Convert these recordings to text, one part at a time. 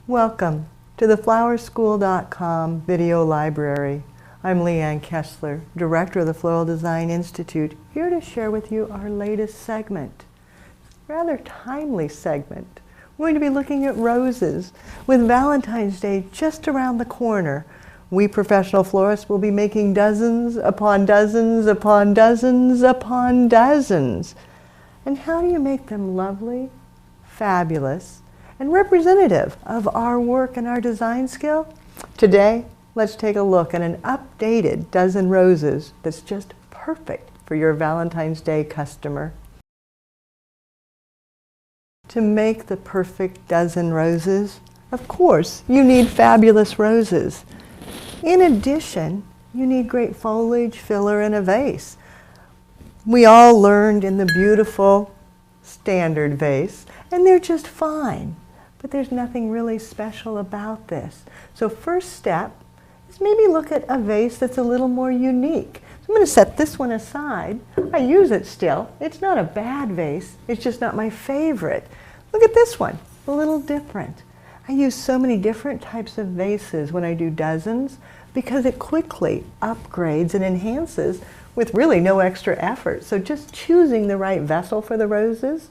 Welcome to the flowerschool.com video library. I'm Leanne Kessler, Director of the Floral Design Institute, here to share with you our latest segment. Rather timely segment. We're going to be looking at roses. With Valentine's Day just around the corner, we professional florists will be making dozens upon dozens upon dozens upon dozens. And how do you make them lovely, fabulous, and representative of our work and our design skill? Today, let's take a look at an updated dozen roses that's just perfect for your Valentine's Day customer. To make the perfect dozen roses, of course, you need fabulous roses. In addition, you need great foliage, filler, and a vase. We all learned in the beautiful standard vase, and they're just fine. But there's nothing really special about this. So first step is maybe look at a vase that's a little more unique. So I'm going to set this one aside. I use it still. It's not a bad vase. It's just not my favorite. Look at this one, a little different. I use so many different types of vases when I do dozens because it quickly upgrades and enhances with really no extra effort. So just choosing the right vessel for the roses.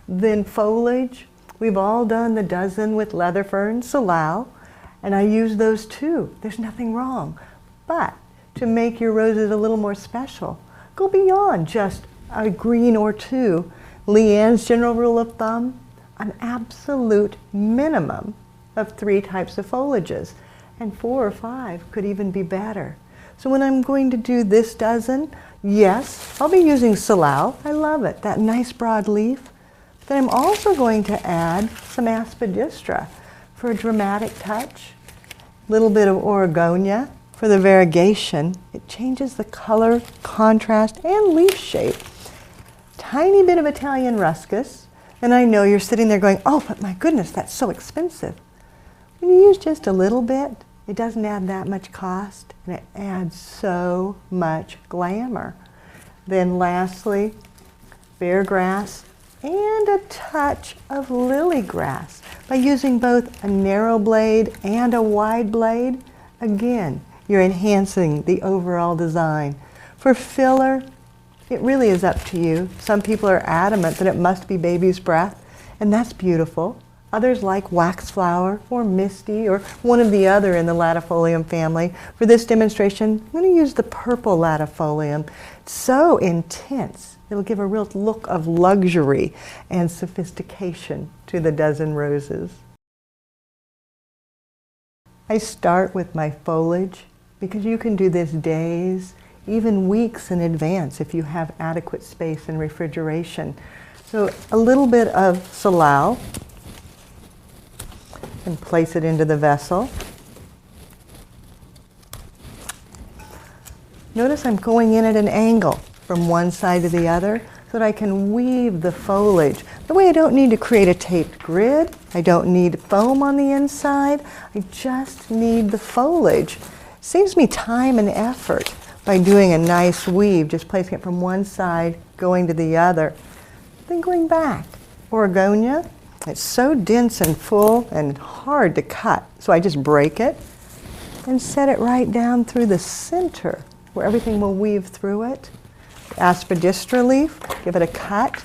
Then foliage. We've all done the dozen with leather fern, salal, and I use those too. There's nothing wrong. But to make your roses a little more special, go beyond just a green or two. Leanne's general rule of thumb, an absolute minimum of 3 types of foliages, and 4 or 5 could even be better. So when I'm going to do this dozen, yes, I'll be using salal. I love it, that nice broad leaf. Then I'm also going to add some aspidistra for a dramatic touch. A little bit of oregonia for the variegation. It changes the color, contrast, and leaf shape. Tiny bit of Italian ruscus. And I know you're sitting there going, oh, but my goodness, that's so expensive. When you use just a little bit, it doesn't add that much cost, and it adds so much glamour. Then lastly, bear grass and a touch of lily grass. By using both a narrow blade and a wide blade, again, you're enhancing the overall design. For filler, it really is up to you. Some people are adamant that it must be baby's breath, and that's beautiful. Others like waxflower or misty or one of the other in the latifolium family. For this demonstration, I'm going to use the purple latifolium. It's so intense. It'll give a real look of luxury and sophistication to the dozen roses. I start with my foliage because you can do this days, even weeks in advance if you have adequate space and refrigeration. So a little bit of salal and place it into the vessel. Notice I'm going in at an angle from one side to the other so that I can weave the foliage. That way I don't need to create a taped grid. I don't need foam on the inside. I just need the foliage. Saves me time and effort by doing a nice weave, just placing it from one side, going to the other, then going back. Oregonia, it's so dense and full and hard to cut, so I just break it and set it right down through the center where everything will weave through it. Aspidistra leaf, give it a cut,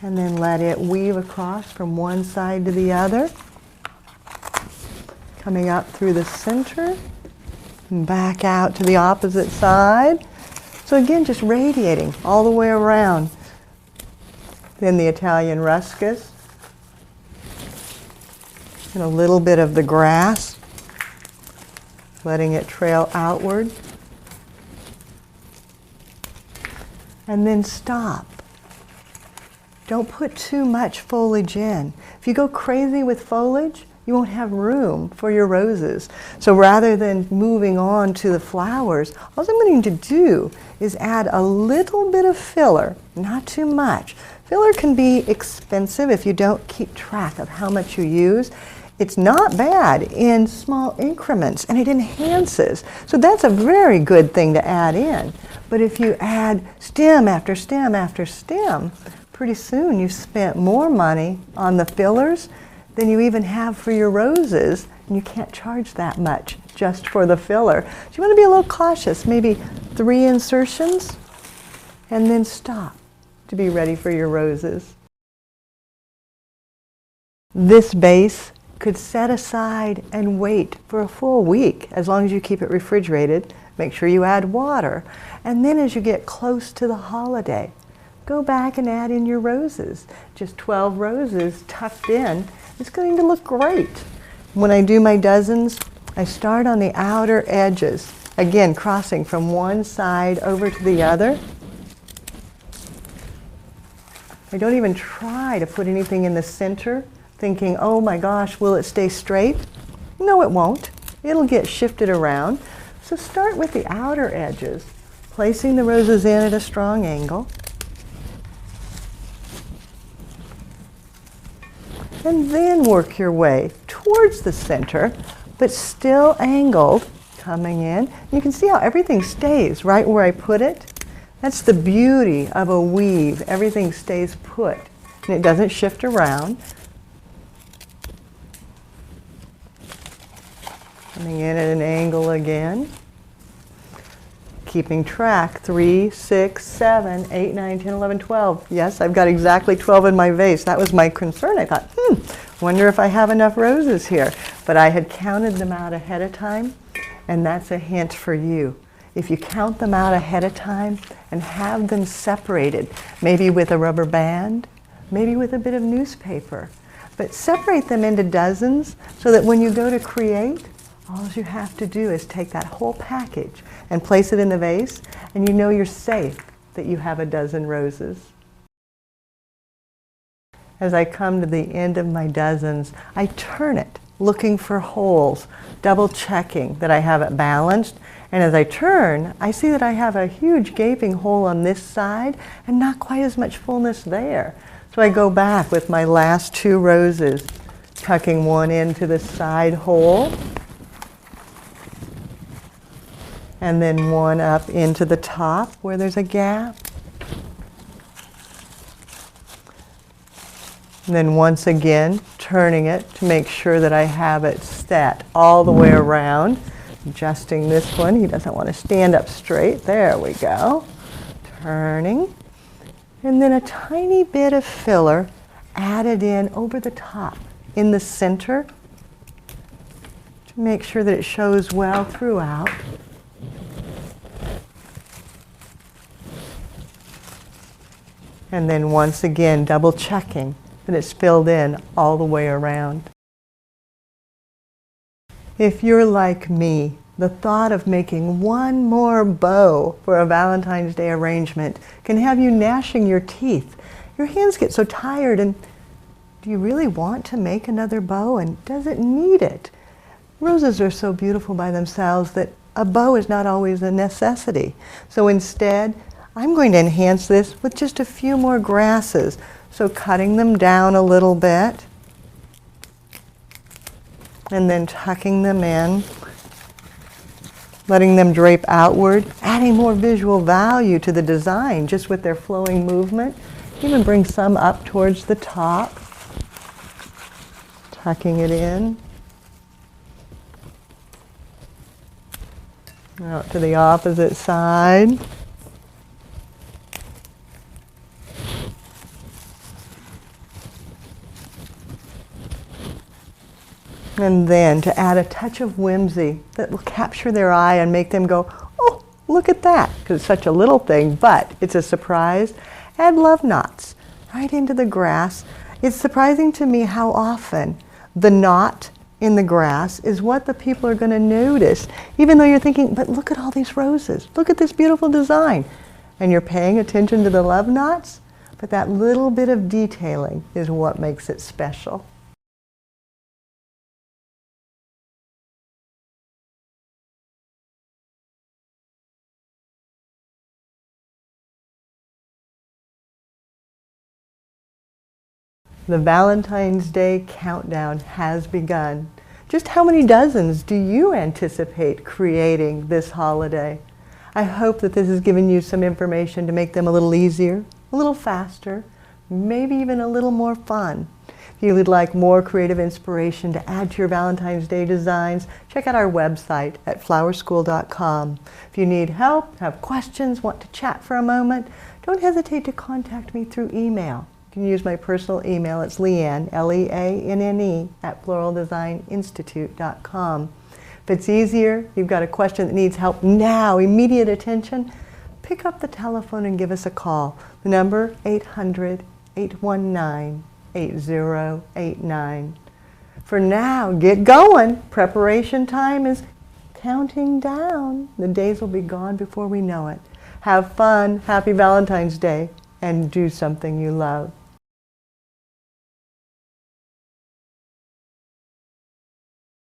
and then let it weave across from one side to the other, coming up through the center, and back out to the opposite side. So again, just radiating all the way around. Then the Italian ruscus, and a little bit of the grass, letting it trail outward. And then stop. Don't put too much foliage in. If you go crazy with foliage, you won't have room for your roses. So rather than moving on to the flowers, all I'm going to do is add a little bit of filler, not too much. Filler can be expensive if you don't keep track of how much you use. It's not bad in small increments, and it enhances. So that's a very good thing to add in. But if you add stem after stem after stem, pretty soon you've spent more money on the fillers than you even have for your roses, and you can't charge that much just for the filler. So you want to be a little cautious, maybe 3 insertions, and then stop to be ready for your roses. This base could set aside and wait for a full week, as long as you keep it refrigerated. Make sure you add water. And then as you get close to the holiday, go back and add in your roses. Just 12 roses tucked in. It's going to look great. When I do my dozens, I start on the outer edges. Again, crossing from one side over to the other. I don't even try to put anything in the center, thinking, oh my gosh, will it stay straight? No, it won't. It'll get shifted around. So start with the outer edges, placing the roses in at a strong angle. And then work your way towards the center, but still angled, coming in. You can see how everything stays right where I put it. That's the beauty of a weave. Everything stays put, and it doesn't shift around. Coming in at an angle again. Keeping track, 3, 6, 7, 8, 9, 10, 11, 12. Yes, I've got exactly 12 in my vase. That was my concern. I thought, wonder if I have enough roses here. But I had counted them out ahead of time, and that's a hint for you. If you count them out ahead of time and have them separated, maybe with a rubber band, maybe with a bit of newspaper, but separate them into dozens so that when you go to create, all you have to do is take that whole package and place it in the vase, and you know you're safe that you have a dozen roses. As I come to the end of my dozens, I turn it, looking for holes, double checking that I have it balanced. And as I turn, I see that I have a huge gaping hole on this side and not quite as much fullness there. So I go back with my last 2 roses, tucking one into the side hole, and then one up into the top where there's a gap. And then once again, turning it to make sure that I have it set all the way around. Adjusting this one, he doesn't want to stand up straight. There we go. Turning. And then a tiny bit of filler added in over the top, in the center, to make sure that it shows well throughout. And then once again, double checking that it's filled in all the way around. If you're like me, the thought of making one more bow for a Valentine's Day arrangement can have you gnashing your teeth. Your hands get so tired, and do you really want to make another bow, and does it need it? Roses are so beautiful by themselves that a bow is not always a necessity. So instead, I'm going to enhance this with just a few more grasses. So cutting them down a little bit, and then tucking them in, letting them drape outward, adding more visual value to the design just with their flowing movement. Even bring some up towards the top, tucking it in. Out to the opposite side. And then to add a touch of whimsy that will capture their eye and make them go, oh, look at that, because it's such a little thing, but it's a surprise. Add love knots right into the grass. It's surprising to me how often the knot in the grass is what the people are going to notice, even though you're thinking, but look at all these roses, look at this beautiful design. And you're paying attention to the love knots, but that little bit of detailing is what makes it special. The Valentine's Day countdown has begun. Just how many dozens do you anticipate creating this holiday? I hope that this has given you some information to make them a little easier, a little faster, maybe even a little more fun. If you would like more creative inspiration to add to your Valentine's Day designs, check out our website at flowerschool.com. If you need help, have questions, want to chat for a moment, don't hesitate to contact me through email. You can use my personal email. It's Leanne, Leanne, at floraldesigninstitute.com. If it's easier, you've got a question that needs help now, immediate attention, pick up the telephone and give us a call. The number, 800-819-8089. For now, get going. Preparation time is counting down. The days will be gone before we know it. Have fun, happy Valentine's Day, and do something you love.